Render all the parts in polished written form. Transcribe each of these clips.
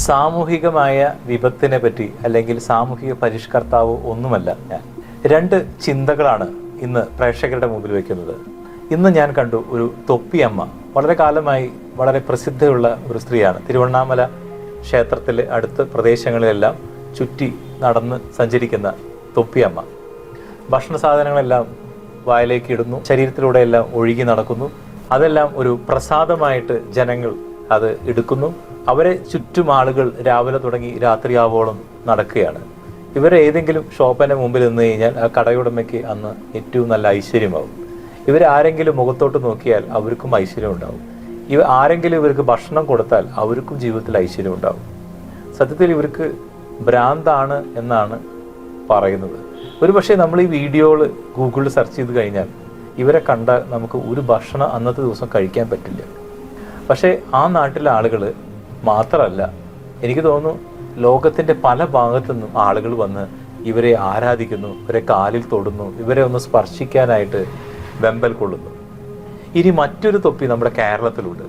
സാമൂഹികമായ വിപത്തിനെ പറ്റി അല്ലെങ്കിൽ സാമൂഹിക പരിഷ്കർത്താവ് ഒന്നുമല്ല ഞാൻ. രണ്ട് ചിന്തകളാണ് ഇന്ന് പ്രേക്ഷകരുടെ മുമ്പിൽ വയ്ക്കുന്നത്. ഇന്ന് ഞാൻ കണ്ടു ഒരു തൊപ്പിയമ്മ. വളരെ കാലമായി വളരെ പ്രസിദ്ധയുള്ള ഒരു സ്ത്രീയാണ്. തിരുവണ്ണാമല ക്ഷേത്രത്തിലെ അടുത്ത പ്രദേശങ്ങളിലെല്ലാം ചുറ്റി നടന്ന് സഞ്ചരിക്കുന്ന തൊപ്പിയമ്മ. ഭക്ഷണ സാധനങ്ങളെല്ലാം വായിലേക്ക് ഇടുന്നു, ശരീരത്തിലൂടെയെല്ലാം ഒഴുകി നടക്കുന്നു. അതെല്ലാം ഒരു പ്രസാദമായിട്ട് ജനങ്ങൾ അത് എടുക്കുന്നു. അവരെ ചുറ്റും ആളുകൾ രാവിലെ തുടങ്ങി രാത്രിയാവോളം നടക്കുകയാണ്. ഇവരെ ഏതെങ്കിലും ഷോപ്പിന്റെ മുമ്പിൽ നിന്ന് കഴിഞ്ഞാൽ ആ കടയുടമയ്ക്ക് അന്ന് ഏറ്റവും നല്ല ഐശ്വര്യമാവും. ഇവരാരെങ്കിലും മുഖത്തോട്ട് നോക്കിയാൽ അവർക്കും ഐശ്വര്യം ഉണ്ടാവും. ആരെങ്കിലും ഇവർക്ക് ഭക്ഷണം കൊടുത്താൽ അവർക്കും ജീവിതത്തിൽ ഐശ്വര്യം ഉണ്ടാവും. സത്യത്തിൽ ഇവർക്ക് ഭ്രാന്താണ് എന്നാണ് പറയുന്നത്. ഒരു പക്ഷേ നമ്മൾ ഈ വീഡിയോകൾ ഗൂഗിളിൽ സെർച്ച് ചെയ്ത് കഴിഞ്ഞാൽ ഇവരെ കണ്ട നമുക്ക് ഒരു ഭക്ഷണം അന്നത്തെ ദിവസം കഴിക്കാൻ പറ്റില്ല. പക്ഷേ ആ നാട്ടിലെ ആളുകൾ മാത്രമല്ല, എനിക്ക് തോന്നുന്നു ലോകത്തിൻ്റെ പല ഭാഗത്തു നിന്നും ആളുകൾ വന്ന് ഇവരെ ആരാധിക്കുന്നു, ഇവരെ കാലിൽ തൊടുന്നു, ഇവരെ ഒന്ന് സ്പർശിക്കാനായിട്ട് വെമ്പൽ കൊള്ളുന്നു. ഇനി മറ്റൊരു തൊപ്പി നമ്മുടെ കേരളത്തിലുണ്ട്.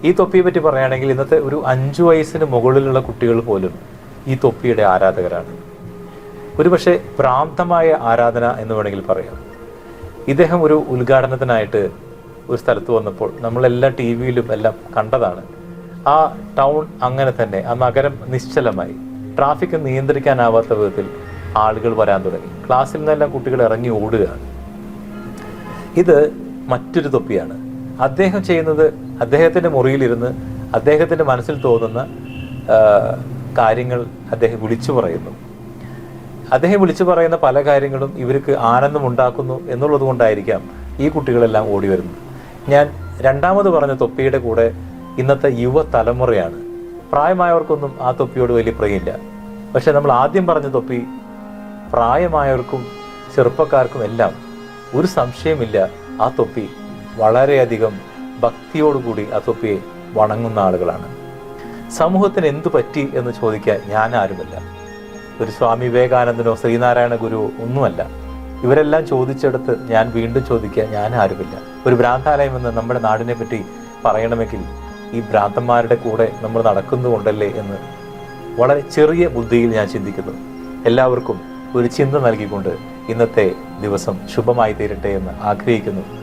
ഈ തൊപ്പിയെ പറ്റി പറയുകയാണെങ്കിൽ ഇന്നത്തെ ഒരു 5 വയസ്സിന് മുകളിലുള്ള കുട്ടികൾ പോലും ഈ തൊപ്പിയുടെ ആരാധകരാണ്. ഒരുപക്ഷെ ഭ്രാന്തമായ ആരാധന എന്ന് വേണമെങ്കിൽ പറയാം. ഇദ്ദേഹം ഒരു ഉദ്ഘാടനത്തിനായിട്ട് ഒരു സ്ഥലത്ത് വന്നപ്പോൾ നമ്മളെല്ലാം ടി വിയിലും എല്ലാം കണ്ടതാണ്. ആ ടൗൺ അങ്ങനെ തന്നെ, ആ നഗരം നിശ്ചലമായി. ട്രാഫിക് നിയന്ത്രിക്കാനാവാത്ത വിധത്തിൽ ആളുകൾ വരാൻ തുടങ്ങി. ക്ലാസ്സിൽ നിന്നെല്ലാം കുട്ടികൾ ഇറങ്ങി ഓടുകയാണ്. ഇത് മറ്റൊരു തൊപ്പിയാണ്. അദ്ദേഹം ചെയ്യുന്നത് അദ്ദേഹത്തിൻ്റെ മുറിയിലിരുന്ന് അദ്ദേഹത്തിൻ്റെ മനസ്സിൽ തോന്നുന്ന കാര്യങ്ങൾ അദ്ദേഹം വിളിച്ചു പറയുന്നു. അദ്ദേഹം വിളിച്ചു പറയുന്ന പല കാര്യങ്ങളും ഇവർക്ക് ആനന്ദമുണ്ടാക്കുന്നു എന്നുള്ളത് കൊണ്ടായിരിക്കാം ഈ കുട്ടികളെല്ലാം ഓടി വരുന്നത്. ഞാൻ രണ്ടാമത് പറഞ്ഞ തൊപ്പിയുടെ കൂടെ ഇന്നത്തെ യുവതലമുറയാണ്. പ്രായമായവർക്കൊന്നും ആ തൊപ്പിയോട് വലിയ പ്രിയമില്ല. പക്ഷെ നമ്മൾ ആദ്യം പറഞ്ഞ തൊപ്പി പ്രായമായവർക്കും ചെറുപ്പക്കാർക്കും എല്ലാം ഒരു സംശയമില്ല, ആ തൊപ്പി വളരെയധികം ഭക്തിയോടുകൂടി ആ തൊപ്പിയെ വണങ്ങുന്ന ആളുകളാണ്. സമൂഹത്തിന് എന്തു പറ്റി എന്ന് ചോദിക്കാൻ ഞാൻ ആരുമല്ല. ഒരു സ്വാമി വിവേകാനന്ദനോ ശ്രീനാരായണ ഗുരുവോ ഒന്നുമല്ല. ഇവരെല്ലാം ചോദിച്ചെടുത്ത് ഞാൻ വീണ്ടും ചോദിക്കാൻ ഞാൻ ആരുമില്ല. ഒരു ഭ്രാന്താലയം എന്ന് നമ്മുടെ നാടിനെ പറ്റി പറയണമെങ്കിൽ ഈ ഭ്രാന്തന്മാരുടെ കൂടെ നമ്മൾ നടക്കുന്നുകൊണ്ടല്ലേ എന്ന് വളരെ ചെറിയ ബുദ്ധിയിൽ ഞാൻ ചിന്തിക്കുന്നു. എല്ലാവർക്കും ഒരു ചിന്ത നൽകിക്കൊണ്ട് ഇന്നത്തെ ദിവസം ശുഭമായി തീരട്ടെ എന്ന് ആഗ്രഹിക്കുന്നു.